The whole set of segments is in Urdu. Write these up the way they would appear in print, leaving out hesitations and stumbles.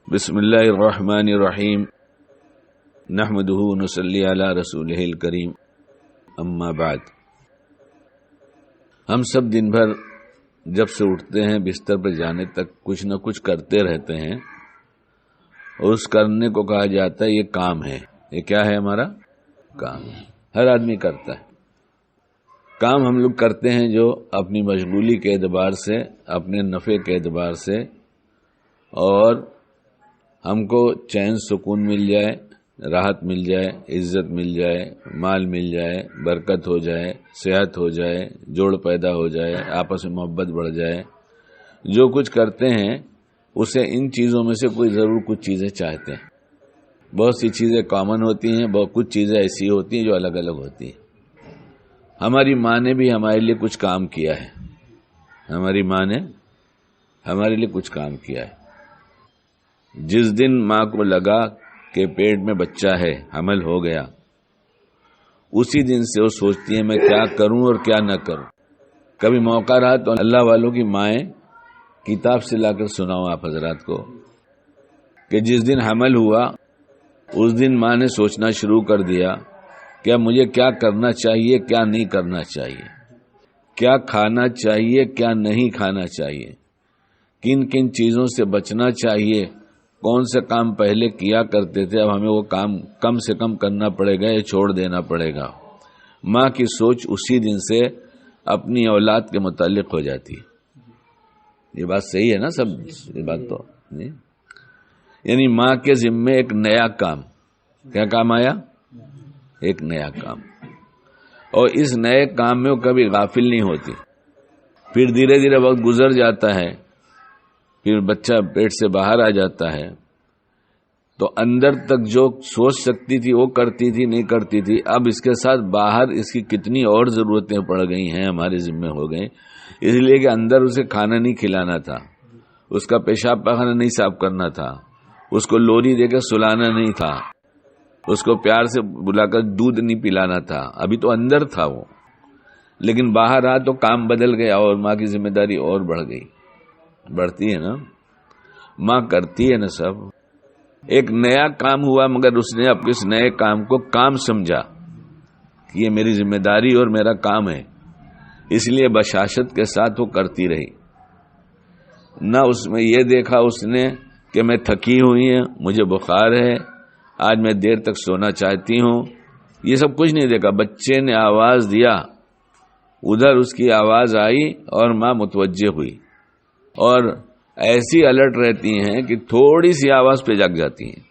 بسم اللہ الرحمن الرحیم نحمدہ ونصلی علی رسولہ الکریم اما بعد۔ ہم سب دن بھر جب سے اٹھتے ہیں بستر پر جانے تک کچھ نہ کچھ کرتے رہتے ہیں، اور اس کرنے کو کہا جاتا ہے یہ کام ہے۔ یہ کیا ہے؟ ہمارا کام ہے۔ ہر آدمی کرتا ہے کام۔ ہم لوگ کرتے ہیں جو اپنی مشغولی کے اعتبار سے، اپنے نفع کے اعتبار سے، اور ہم کو چین سکون مل جائے، راحت مل جائے، عزت مل جائے، مال مل جائے، برکت ہو جائے، صحت ہو جائے، جوڑ پیدا ہو جائے، آپس میں محبت بڑھ جائے۔ جو کچھ کرتے ہیں اسے ان چیزوں میں سے کوئی ضرور کچھ چیزیں چاہتے ہیں۔ بہت سی چیزیں کامن ہوتی ہیں، بہت کچھ چیزیں ایسی ہوتی ہیں جو الگ الگ ہوتی ہیں۔ ہماری ماں نے بھی ہمارے لیے کچھ کام کیا ہے۔ ہماری ماں نے ہمارے لیے کچھ کام کیا ہے۔ جس دن ماں کو لگا کہ پیٹ میں بچہ ہے، حمل ہو گیا، اسی دن سے وہ سوچتی ہے میں کیا کروں اور کیا نہ کروں۔ کبھی موقع رہا تو اللہ والوں کی مائیں کتاب سے لا کر سناؤں آپ حضرات کو کہ جس دن حمل ہوا اس دن ماں نے سوچنا شروع کر دیا کہ اب مجھے کیا کرنا چاہیے، کیا نہیں کرنا چاہیے، کیا کھانا چاہیے، کیا نہیں کھانا چاہیے، کن کن چیزوں سے بچنا چاہیے، کون سے کام پہلے کیا کرتے تھے اب ہمیں وہ کام کم سے کم کرنا پڑے گا یا چھوڑ دینا پڑے گا۔ ماں کی سوچ اسی دن سے اپنی اولاد کے متعلق ہو جاتی ہے۔ یہ بات صحیح ہے نا سب؟ یہ بات تو نہیں؟ یعنی ماں کے ذمے ایک نیا کام، کیا کام آیا؟ ایک نیا کام، اور اس نئے کام میں وہ کبھی غافل نہیں ہوتی۔ پھر دھیرے دھیرے وقت گزر جاتا ہے، پھر بچہ پیٹ سے باہر آ جاتا ہے، تو اندر تک جو سوچ سکتی تھی وہ کرتی تھی، نہیں کرتی تھی۔ اب اس کے ساتھ باہر اس کی کتنی اور ضرورتیں پڑ گئی ہیں، ہمارے ذمے ہو گئیں، اس لیے کہ اندر اسے کھانا نہیں کھلانا تھا، اس کا پیشاب پاخانہ نہیں صاف کرنا تھا، اس کو لوری دے کر سلانا نہیں تھا، اس کو پیار سے بلا کر دودھ نہیں پلانا تھا۔ ابھی تو اندر تھا وہ، لیکن باہر آ تو کام بدل گیا اور ماں کی ذمہ داری اور بڑھ گئی۔ بڑھتی ہے نا ماں، کرتی ہے نا سب۔ ایک نیا کام ہوا مگر اس نے اب اس نئے کام کو کام سمجھا کہ یہ میری ذمہ داری اور میرا کام ہے، اس لیے بشاشت کے ساتھ وہ کرتی رہی۔ نہ اس میں یہ دیکھا اس نے کہ میں تھکی ہوئی ہوں، مجھے بخار ہے، آج میں دیر تک سونا چاہتی ہوں، یہ سب کچھ نہیں دیکھا۔ بچے نے آواز دیا، ادھر اس کی آواز آئی اور ماں متوجہ ہوئی، اور ایسی الرٹ رہتی ہیں کہ تھوڑی سی آواز پہ جاگ جاتی ہیں،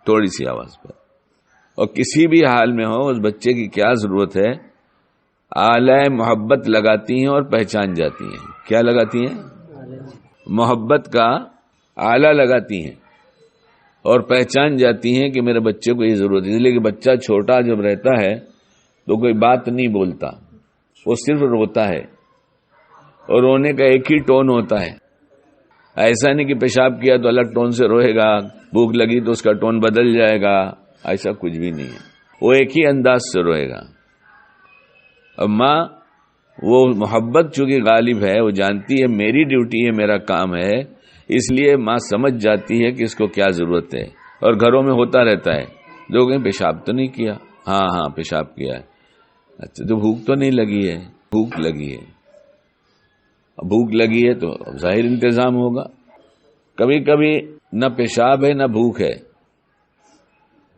تھوڑی سی آواز پہ، اور کسی بھی حال میں ہو اس بچے کی کیا ضرورت ہے، آلہ محبت لگاتی ہیں اور پہچان جاتی ہیں۔ کیا لگاتی ہیں؟ محبت کا آلہ لگاتی ہیں اور پہچان جاتی ہیں کہ میرے بچے کو یہ ضرورت ہے۔ اس لیے کہ بچہ چھوٹا جب رہتا ہے تو کوئی بات نہیں بولتا، وہ صرف روتا ہے، اور رونے کا ایک ہی ٹون ہوتا ہے۔ ایسا نہیں کہ پیشاب کیا تو الگ ٹون سے روئے گا، بھوک لگی تو اس کا ٹون بدل جائے گا، ایسا کچھ بھی نہیں ہے، وہ ایک ہی انداز سے روئے گا۔ اب ماں وہ محبت چونکہ غالب ہے، وہ جانتی ہے میری ڈیوٹی ہے، میرا کام ہے، اس لیے ماں سمجھ جاتی ہے کہ اس کو کیا ضرورت ہے۔ اور گھروں میں ہوتا رہتا ہے، لوگ کہیں پیشاب تو نہیں کیا؟ ہاں پیشاب کیا ہے۔ اچھا تو بھوک تو نہیں لگی ہے؟ بھوک لگی ہے۔ بھوک لگی ہے تو ظاہر انتظام ہوگا۔ کبھی کبھی نہ پیشاب ہے نہ بھوک ہے،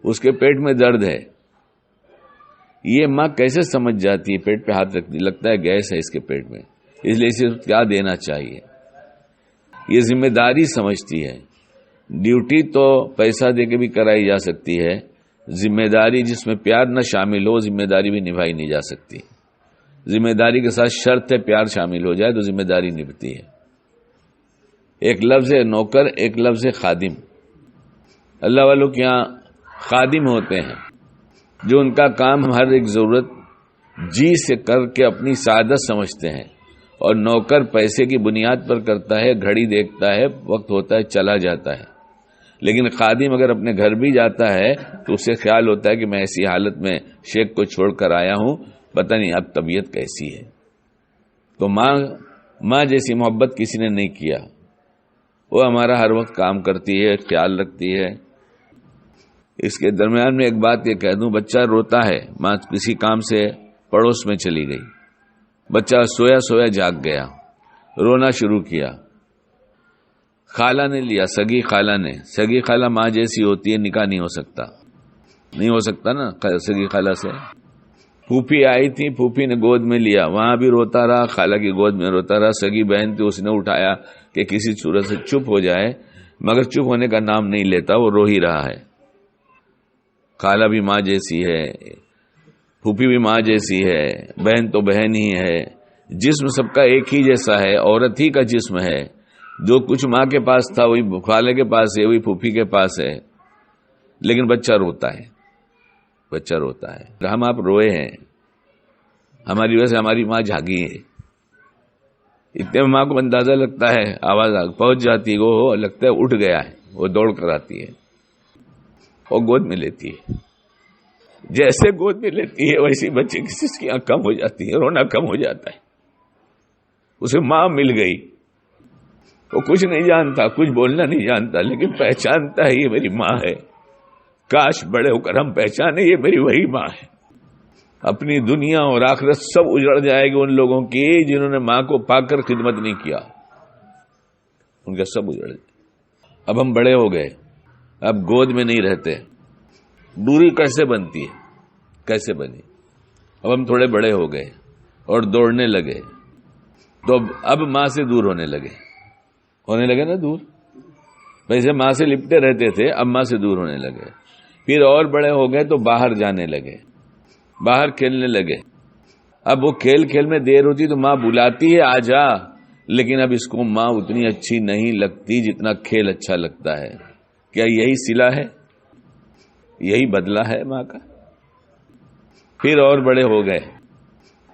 اس کے پیٹ میں درد ہے، یہ ماں کیسے سمجھ جاتی ہے؟ پیٹ پہ ہاتھ رکھتی، لگتا ہے گیس ہے اس کے پیٹ میں، اس لیے اسے کیا دینا چاہیے، یہ ذمہ داری سمجھتی ہے۔ ڈیوٹی تو پیسہ دے کے بھی کرائی جا سکتی ہے، ذمہ داری جس میں پیار نہ شامل ہو ذمہ داری بھی نبھائی نہیں جا سکتی۔ ذمہ داری کے ساتھ شرط ہے پیار شامل ہو جائے تو ذمہ داری نبھتی ہے۔ ایک لفظ ہے نوکر، ایک لفظ ہے خادم۔ اللہ والوں کے یہاں خادم ہوتے ہیں جو ان کا کام ہر ایک ضرورت جی سے کر کے اپنی سعادت سمجھتے ہیں، اور نوکر پیسے کی بنیاد پر کرتا ہے، گھڑی دیکھتا ہے، وقت ہوتا ہے چلا جاتا ہے۔ لیکن خادم اگر اپنے گھر بھی جاتا ہے تو اسے خیال ہوتا ہے کہ میں ایسی حالت میں شیخ کو چھوڑ کر آیا ہوں، پتہ نہیں اب طبیعت کیسی ہے۔ تو ماں جیسی محبت کسی نے نہیں کیا، وہ ہمارا ہر وقت کام کرتی ہے، خیال رکھتی ہے۔ اس کے درمیان میں ایک بات یہ کہہ دوں، بچہ روتا ہے، ماں کسی کام سے پڑوس میں چلی گئی، بچہ سویا سویا جاگ گیا، رونا شروع کیا، خالہ نے لیا، سگی خالہ ماں جیسی ہوتی ہے، نکاح نہیں ہو سکتا نا سگی خالہ سے۔ پھوپھی آئی تھی، پھوپھی نے گود میں لیا، وہاں بھی روتا رہا، خالہ کی گود میں روتا رہا، سگی بہن تھی، اس نے اٹھایا کہ کسی صورت سے چپ ہو جائے، مگر چپ ہونے کا نام نہیں لیتا، وہ رو ہی رہا ہے۔ خالہ بھی ماں جیسی ہے، پھوپھی بھی ماں جیسی ہے، بہن تو بہن ہی ہے، جسم سب کا ایک ہی جیسا ہے، عورت ہی کا جسم ہے، جو کچھ ماں کے پاس تھا وہی خالہ کے پاس ہے، وہی پھوپھی کے پاس ہے، لیکن بچہ روتا ہے۔ ہم آپ روئے ہیں، ہماری وجہ سے ہماری ماں جاگی ہے، اتنے میں ماں کو اندازہ لگتا ہے، آواز پہنچ جاتی ہے، وہ لگتا ہے اٹھ گیا ہے، وہ دوڑ کر آتی ہے اور گود میں لیتی ہے۔ جیسے گود میں لیتی ہے ویسی بچے کی سسکیاں کم ہو جاتی ہیں، رونا کم ہو جاتا ہے، اسے ماں مل گئی۔ وہ کچھ نہیں جانتا، کچھ بولنا نہیں جانتا، لیکن پہچانتا ہے یہ میری ماں ہے۔ کاش بڑے ہو کر ہم پہچانے یہ میری وہی ماں ہے۔ اپنی دنیا اور آخرت سب اجڑ جائے گی ان لوگوں کی جنہوں نے ماں کو پا کر خدمت نہیں کیا، ان کا سب اجڑ جائے۔ اب ہم بڑے ہو گئے، اب گود میں نہیں رہتے، دوری کیسے بنتی ہے، کیسے بنی؟ اب ہم تھوڑے بڑے ہو گئے اور دوڑنے لگے، تو اب ماں سے دور ہونے لگے نا دور، ویسے ماں سے لپٹے رہتے تھے، اب ماں سے دور ہونے لگے۔ پھر اور بڑے ہو گئے تو باہر جانے لگے، باہر کھیلنے لگے۔ اب وہ کھیل میں دیر ہوتی تو ماں بلاتی ہے آ جا، لیکن اب اس کو ماں اتنی اچھی نہیں لگتی جتنا کھیل اچھا لگتا ہے۔ کیا یہی صلہ ہے؟ یہی بدلہ ہے ماں کا؟ پھر اور بڑے ہو گئے،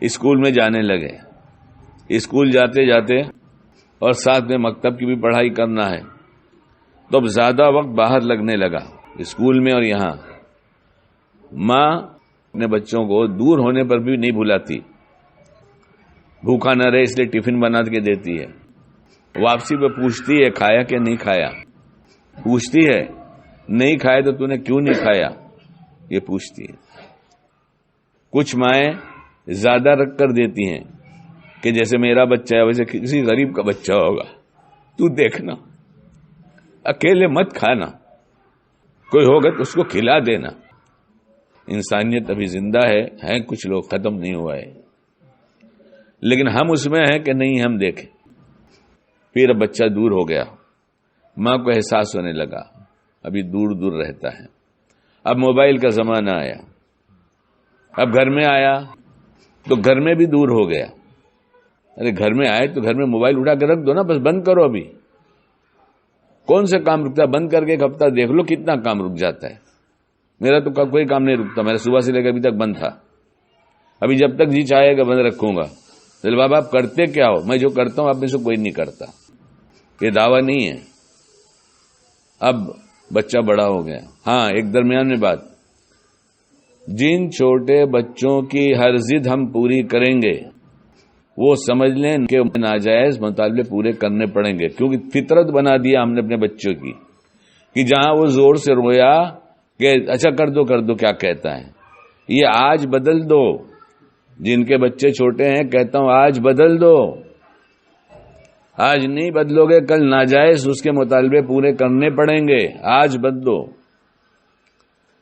اسکول میں جانے لگے، اسکول جاتے جاتے اور ساتھ میں مکتب کی بھی پڑھائی کرنا ہے، تو اب زیادہ وقت باہر لگنے لگا، اسکول میں اور یہاں۔ ماں اپنے بچوں کو دور ہونے پر بھی نہیں بھلاتی، بھوکا نہ رہے اس لیے ٹفن بنا کے دیتی ہے، واپسی پہ پوچھتی ہے کھایا کہ نہیں کھایا، پوچھتی ہے نہیں کھایا تو نے کیوں نہیں کھایا، یہ پوچھتی ہے۔ کچھ مائیں زیادہ رکھ کر دیتی ہیں کہ جیسے میرا بچہ ہے ویسے کسی غریب کا بچہ ہوگا، تو دیکھنا، اکیلے مت کھانا، کوئی ہوگا تو اس کو کھلا دینا۔ انسانیت ابھی زندہ ہے کچھ لوگ، ختم نہیں ہوا ہے، لیکن ہم اس میں ہیں کہ نہیں ہم دیکھیں۔ پھر اب بچہ دور ہو گیا، ماں کو احساس ہونے لگا ابھی دور دور رہتا ہے۔ اب موبائل کا زمانہ آیا، اب گھر میں آیا تو گھر میں بھی دور ہو گیا۔ ارے گھر میں آئے تو گھر میں موبائل اٹھا کے رکھ دو نا، بس بند کرو، ابھی کون سے کام رکتا ہے؟ بند کر کے ایک ہفتہ دیکھ لو کتنا کام رک جاتا ہے۔ میرا تو کوئی کام نہیں رکتا، میرا صبح سے لے کے ابھی تک بند تھا، ابھی جب تک جی چاہے گا بند رکھوں گا۔ چل بابا آپ کرتے کیا ہو؟ میں جو کرتا ہوں آپ میں سے کوئی نہیں کرتا، یہ دعویٰ نہیں ہے۔ اب بچہ بڑا ہو گیا۔ ہاں ایک درمیان میں بات، جن چھوٹے بچوں کی ہر ضد ہم پوری کریں گے وہ سمجھ لیں کہ ناجائز مطالبے پورے کرنے پڑیں گے، کیونکہ فطرت بنا دیا ہم نے اپنے بچوں کی کہ جہاں وہ زور سے رویا کہ اچھا کر دو کیا کہتا ہے، یہ آج بدل دو۔ جن کے بچے چھوٹے ہیں کہتا ہوں آج بدل دو، آج نہیں بدلو گے کل ناجائز اس کے مطالبے پورے کرنے پڑیں گے، آج بدلو۔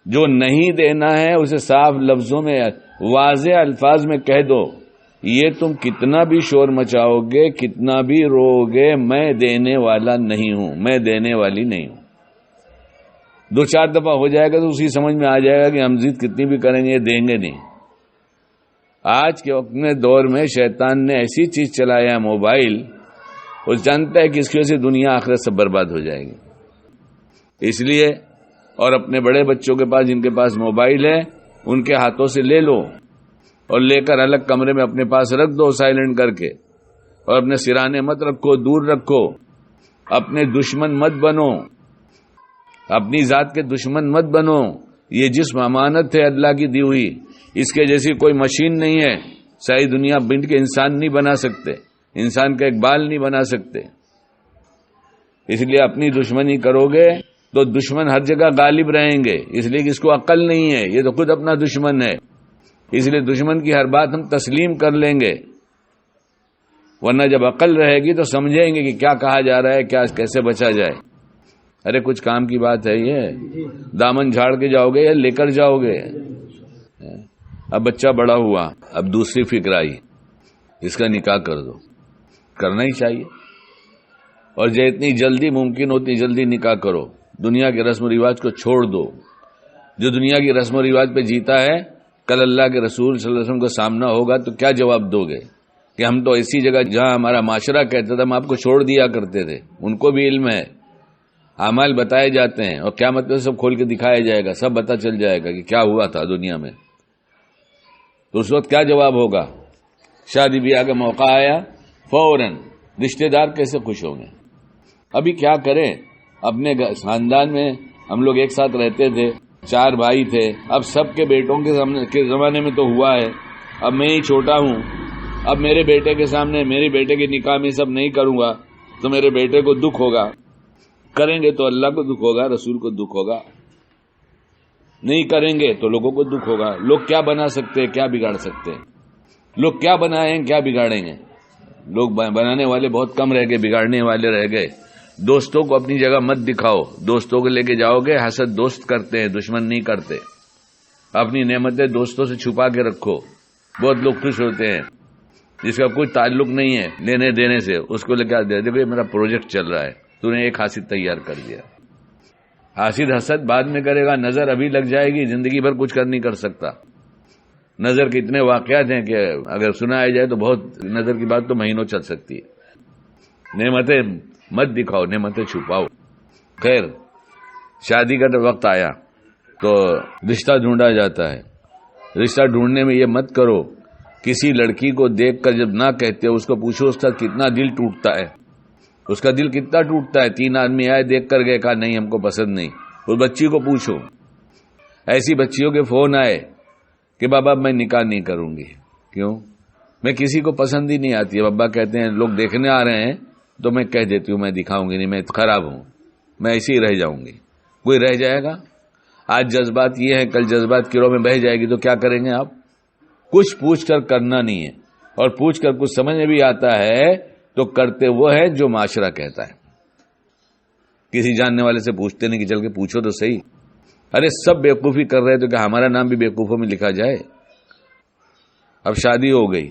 جو نہیں دینا ہے اسے صاف لفظوں میں واضح الفاظ میں کہہ دو، یہ تم کتنا بھی شور مچاؤ گے، کتنا بھی رو گے، میں دینے والا نہیں ہوں، میں دینے والی نہیں ہوں۔ 2-4 دفعہ ہو جائے گا تو اسی سمجھ میں آ جائے گا کہ ہم ضد کتنی بھی کریں گے دیں گے نہیں۔ آج کے وقت میں دور میں شیطان نے ایسی چیز چلایا ہے موبائل، وہ جانتا ہے کہ اس کی وجہ سے دنیا آخرت سب برباد ہو جائے گی۔ اس لیے اور اپنے بڑے بچوں کے پاس جن کے پاس موبائل ہے ان کے ہاتھوں سے لے لو اور لے کر الگ کمرے میں اپنے پاس رکھ دو سائلنٹ کر کے، اور اپنے سرانے مت رکھو، دور رکھو، اپنے دشمن مت بنو، اپنی ذات کے دشمن مت بنو۔ یہ جسم امانت ہے اللہ کی دی ہوئی، اس کے جیسی کوئی مشین نہیں ہے، ساری دنیا بنٹ کے انسان نہیں بنا سکتے، انسان کا ایک بال نہیں بنا سکتے۔ اس لیے اپنی دشمنی کرو گے تو دشمن ہر جگہ غالب رہیں گے، اس لیے کہ اس کو عقل نہیں ہے، یہ تو خود اپنا دشمن ہے، اس لیے دشمن کی ہر بات ہم تسلیم کر لیں گے، ورنہ جب عقل رہے گی تو سمجھیں گے کہ کیا کہا جا رہا ہے، کیا کیسے بچا جائے۔ ارے کچھ کام کی بات ہے یہ، دامن جھاڑ کے جاؤ گے یا لے کر جاؤ گے؟ اب بچہ بڑا ہوا، اب دوسری فکر آئی، اس کا نکاح کر دو، کرنا ہی چاہیے، اور جتنی جلدی ممکن اتنی جلدی نکاح کرو، دنیا کے رسم و رواج کو چھوڑ دو۔ جو دنیا کی رسم و رواج پہ جیتا ہے، کل اللہ کے رسول صلی اللہ علیہ وسلم کو سامنا ہوگا تو کیا جواب دو گے کہ ہم تو ایسی جگہ جہاں ہمارا معاشرہ کہتا تھا ہم آپ کو چھوڑ دیا کرتے تھے، ان کو بھی علم ہے، اعمال بتائے جاتے ہیں اور قیامت میں سب کھول کے دکھایا جائے گا، سب پتہ چل جائے گا کہ کیا ہوا تھا دنیا میں، تو اس وقت کیا جواب ہوگا؟ شادی بیاہ کا موقع آیا فوراً رشتہ دار کیسے خوش ہوں گے؟ ابھی کیا کریں، اپنے خاندان میں ہم لوگ ایک ساتھ رہتے تھے، 4 بھائی تھے، اب سب کے بیٹوں کے زمانے میں تو ہوا ہے، اب میں ہی چھوٹا ہوں، اب میرے بیٹے کے سامنے میرے بیٹے کے نکاح میں سب نہیں کروں گا تو میرے بیٹے کو دکھ ہوگا، کریں گے تو اللہ کو دکھ ہوگا، رسول کو دکھ ہوگا، نہیں کریں گے تو لوگوں کو دکھ ہوگا۔ لوگ کیا بنا سکتے ہیں، کیا بگاڑ سکتے ہیں؟ لوگ کیا بنائیں، کیا بگاڑیں گے؟ لوگ بنانے والے بہت کم رہ گئے، بگاڑنے والے رہ گئے۔ دوستوں کو اپنی جگہ مت دکھاؤ، دوستوں کو لے کے جاؤ گے، حسد دوست کرتے ہیں، دشمن نہیں کرتے۔ اپنی نعمتیں دوستوں سے چھپا کے رکھو، بہت لوگ خوش ہوتے ہیں، جس کا کوئی تعلق نہیں ہے لینے دینے سے، اس کو لے کے دے دیکھو یہ میرا پروجیکٹ چل رہا ہے، تو نے ایک حاسد تیار کر دیا۔ حاسد حسد بعد میں کرے گا، نظر ابھی لگ جائے گی، زندگی بھر کچھ نہیں کر سکتا۔ نظر کے اتنے واقعات ہیں کہ اگر سنایا جائے تو بہت، نظر کی بات تو مہینوں چل سکتی ہے۔ نعمتیں مت دکھاؤ، نعمتیں چھپاؤ۔ خیر، شادی کا وقت آیا تو رشتہ ڈھونڈا جاتا ہے۔ رشتہ ڈھونڈنے میں یہ مت کرو، کسی لڑکی کو دیکھ کر جب نہ کہتے اس کو پوچھو اس کا کتنا دل ٹوٹتا ہے، اس کا دل کتنا ٹوٹتا ہے۔ 3 آدمی آئے، دیکھ کر گئے، کہا نہیں ہم کو پسند نہیں، اس بچی کو پوچھو۔ ایسی بچیوں کے فون آئے کہ بابا میں نکاح نہیں کروں گی، کیوں؟ میں کسی کو پسند ہی نہیں آتی ہے، بابا کہتے ہیں لوگ دیکھنے آ رہے ہیں تو میں کہہ دیتی ہوں میں دکھاؤں گی نہیں، میں خراب ہوں، میں ایسے ہی رہ جاؤں گی۔ کوئی رہ جائے گا؟ آج جذبات یہ ہے، کل جذبات کیڑوں میں بہہ جائے گی تو کیا کریں گے آپ؟ کچھ پوچھ کر کرنا نہیں ہے، اور پوچھ کر کچھ سمجھ میں بھی آتا ہے تو کرتے وہ ہے جو معاشرہ کہتا ہے۔ کسی جاننے والے سے پوچھتے نہیں کہ چل کے پوچھو تو صحیح۔ ارے سب بیوقوفی کر رہے تو کہ ہمارا نام بھی بیوقوفوں میں لکھا جائے۔ اب شادی ہو گئی،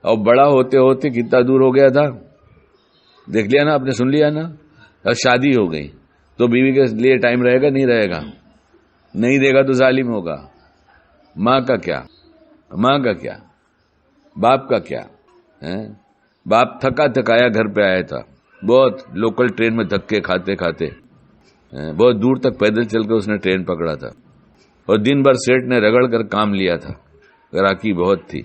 اور بڑا ہوتے ہوتے کتنا دور ہو گیا تھا، دیکھ لیا نا آپ نے، سن لیا نا۔ اب شادی ہو گئی تو بیوی کے لیے ٹائم رہے گا نہیں رہے گا؟ نہیں دے گا تو ظالم ہوگا۔ ماں کا کیا، ماں کا کیا، باپ کا کیا؟ باپ تھکا تھکایا گھر پہ آیا تھا، بہت لوکل ٹرین میں دھکے کھاتے کھاتے، بہت دور تک پیدل چل کے اس نے ٹرین پکڑا تھا، اور دن بھر سیٹ نے رگڑ کر کام لیا تھا، گراکی بہت تھی،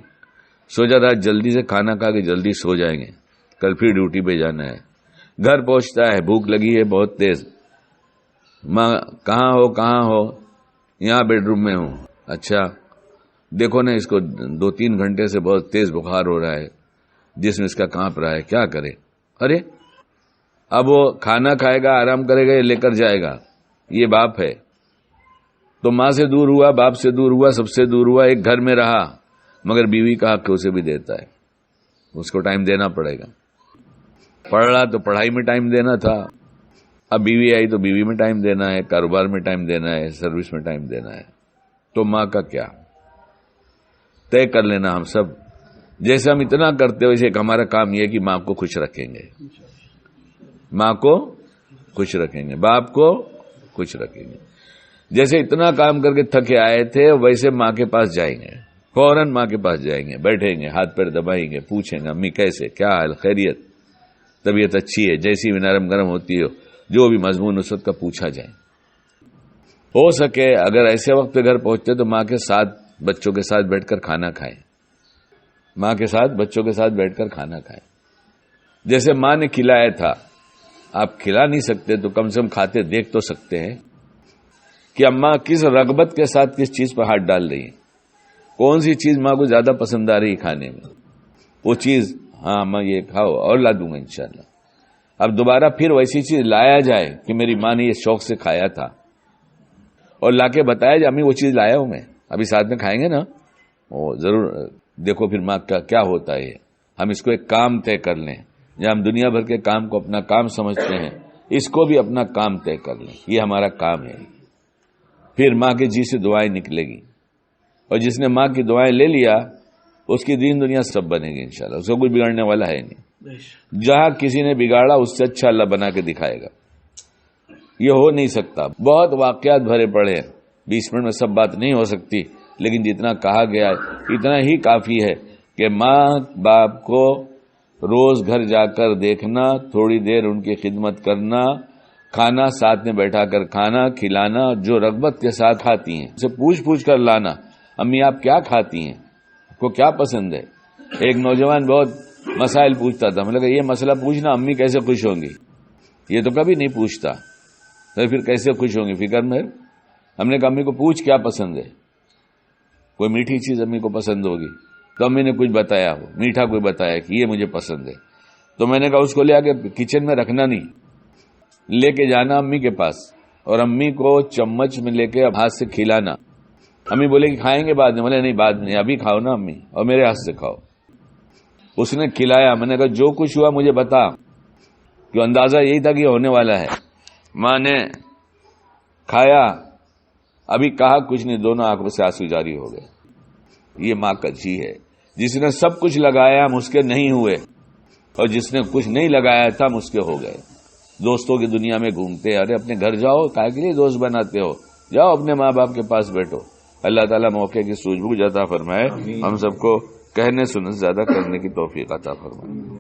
سوچا تھا جلدی سے کھانا کھا کے جلدی سو جائیں گے، کل پھر ڈیوٹی پہ جانا ہے۔ گھر پہنچتا ہے، بھوک لگی ہے بہت تیز، ماں کہاں ہو کہاں ہو؟ یہاں بیڈ روم میں ہوں۔ اچھا دیکھو نا اس کو 2-3 گھنٹے سے بہت تیز بخار ہو رہا ہے، جسم اس کا کانپ رہا ہے، کیا کرے؟ ارے اب وہ کھانا کھائے گا، آرام کرے گا، یہ لے کر جائے گا، یہ باپ ہے۔ تو ماں سے دور ہوا، باپ سے دور ہوا، سب سے دور ہوا، ایک گھر میں رہا، مگر بیوی کا حق اسے بھی دیتا ہے، اس کو ٹائم دینا پڑے گا۔ پڑھ رہا تو پڑھائی میں ٹائم دینا تھا، اب بیوی آئی تو بیوی میں ٹائم دینا ہے، کاروبار میں ٹائم دینا ہے، سروس میں ٹائم دینا ہے۔ تو ماں کا کیا؟ طے کر لینا ہم سب، جیسے ہم اتنا کرتے ہو، ویسے ہمارا کام یہ ہے کہ ماں کو خوش رکھیں گے، ماں کو خوش رکھیں گے، باپ کو خوش رکھیں گے۔ جیسے اتنا کام کر کے تھکے آئے تھے ویسے ماں کے پاس جائیں گے، فوراً ماں کے پاس جائیں گے، بیٹھیں گے، ہاتھ پیر دبائیں گے، پوچھیں گے امی کیسے، کیا حال، خیریت، طبیعت اچھی ہے، جیسی بھی نرم گرم ہوتی ہو، جو بھی مضمون اس وقت کا پوچھا جائے۔ ہو سکے اگر ایسے وقت پہ گھر پہنچتے تو ماں کے ساتھ بچوں کے ساتھ بیٹھ کر کھانا کھائیں، ماں کے ساتھ بچوں کے ساتھ بیٹھ کر کھانا کھائیں۔ جیسے ماں نے کھلایا تھا، آپ کھلا نہیں سکتے تو کم سے کم کھاتے دیکھ تو سکتے ہیں کہ اماں کس رغبت کے ساتھ کس چیز پر ہاتھ ڈال رہی ہیں، کون سی چیز ماں کو زیادہ پسند آ رہی ہے کھانے میں، وہ چیز ہاں اماں یہ کھاؤ اور لا دوں گا انشاءاللہ۔ اب دوبارہ پھر ویسی چیز لایا جائے کہ میری ماں نے یہ شوق سے کھایا تھا، اور لا کے بتایا جائے امی وہ چیز لایا ہوں میں، ابھی ساتھ میں کھائیں گے نا، وہ ضرور دیکھو پھر ماں کا کیا ہوتا ہے۔ ہم اس کو ایک کام طے کر لیں، جہاں ہم دنیا بھر کے کام کو اپنا کام سمجھتے ہیں، اس کو بھی اپنا کام طے کر لیں، یہ ہمارا کام ہے۔ پھر ماں کے جی سے دعائیں نکلے گی، اور جس نے ماں کی دعائیں لے لیا اس کی دین دنیا سب بنے گی انشاءاللہ، اس کو کوئی بگاڑنے والا ہے نہیں۔ جہاں کسی نے بگاڑا اس سے اچھا اللہ بنا کے دکھائے گا، یہ ہو نہیں سکتا۔ بہت واقعات بھرے پڑے ہیں، 20 منٹ میں سب بات نہیں ہو سکتی، لیکن جتنا کہا گیا ہے اتنا ہی کافی ہے کہ ماں باپ کو روز گھر جا کر دیکھنا، تھوڑی دیر ان کی خدمت کرنا، کھانا ساتھ میں بیٹھا کر کھانا، کھلانا، جو رغبت کے ساتھ کھاتی ہیں اسے پوچھ پوچھ کر لانا، امی آپ کیا کھاتی ہیں، آپ کو کیا پسند ہے۔ ایک نوجوان بہت مسائل پوچھتا تھا، میں نے کہا یہ مسئلہ پوچھنا امی کیسے خوش ہوں گی، یہ تو کبھی نہیں پوچھتا، تو پھر کیسے خوش ہوں گی، فکر میں۔ ہم نے کہا امی کو پوچھ کیا پسند ہے، کوئی میٹھی چیز امی کو پسند ہوگی، تو امی نے کچھ بتایا ہو، میٹھا کوئی بتایا کہ یہ مجھے پسند ہے، تو میں نے کہا اس کو لے آ کے کچن میں رکھنا نہیں، لے کے جانا امی کے پاس، اور امی کو چمچ میں لے کے ہاتھ سے کھلانا۔ امی بولے کہ کھائیں گے بعد میں، بولے نہیں بعد میں، ابھی کھاؤ نا امی، اور میرے ہاتھ سے کھاؤ۔ اس نے کھلایا، میں نے کہا جو کچھ ہوا مجھے بتا، کہ اندازہ یہی تھا کہ ہونے والا ہے۔ ماں نے کھایا، ابھی کہا کچھ نہیں، دونوں آنکھوں سے آنسو جاری ہو گئے۔ یہ ماں کا جی ہے، جس نے سب کچھ لگایا ہم اس کے نہیں ہوئے، اور جس نے کچھ نہیں لگایا تھا ہم اس کے ہو گئے۔ دوستوں کی دنیا میں گھومتے، ارے اپنے گھر جاؤ، کائے کے لیے دوست بناتے ہو، جاؤ اپنے ماں باپ کے پاس بیٹھو۔ اللہ تعالیٰ موقع کی سوجھ بوجھ عطا فرمائے، ہم سب کو کہنے سننے سے زیادہ کرنے کی توفیق عطا فرمائے۔